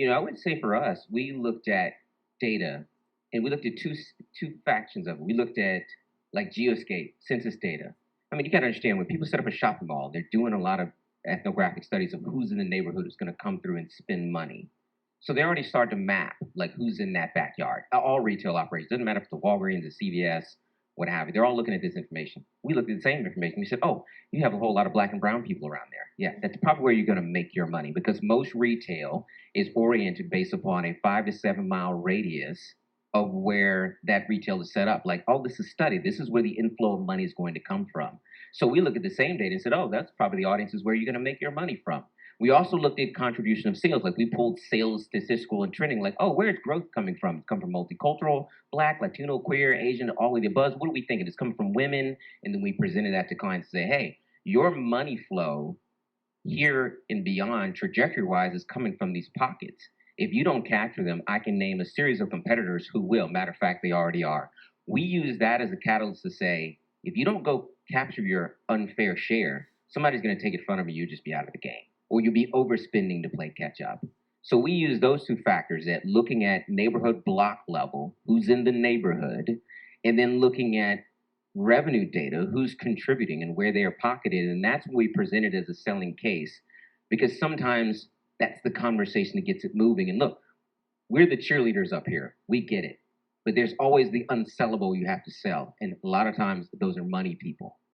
I would say for us, we looked at data, and we looked at two factions of it. We looked at like geoscape, census data. I mean, you got to understand when people set up a shopping mall, they're doing a lot of ethnographic studies of who's in the neighborhood who's going to come through and spend money. So they already start to map like who's in that backyard. All retail operations doesn't matter if it's the Walgreens, the CVS, what have you. They're all looking at this information. We looked at the same information. We said, oh, you have a whole lot of black and brown people around there. Yeah, that's probably where you're going to make your money because most retail is oriented based upon a 5 to 7 mile radius of where that retail is set up. Like, oh, this is studied. This is where the inflow of money is going to come from. So we look at the same data and said, oh, that's probably the audience is where you're going to make your money from. We also looked at contribution of sales, like we pulled sales statistical and trending, like, oh, where's growth coming from? It's come from multicultural, black, Latino, queer, Asian, all of the above. What are we thinking? It's coming from women. And then we presented that to clients and say, hey, your money flow here and beyond trajectory wise is coming from these pockets. If you don't capture them, I can name a series of competitors who will. Matter of fact, they already are. We use that as a catalyst to say, if you don't go capture your unfair share, somebody's going to take it from you, you'll just be out of the game, or you'll be overspending to play catch up. So we use those two factors at looking at neighborhood block level, who's in the neighborhood, and then looking at revenue data, who's contributing and where they are pocketed. And that's what we presented as a selling case, because sometimes that's the conversation that gets it moving. And look, we're the cheerleaders up here. We get it. But there's always the unsellable you have to sell. And a lot of times those are money people.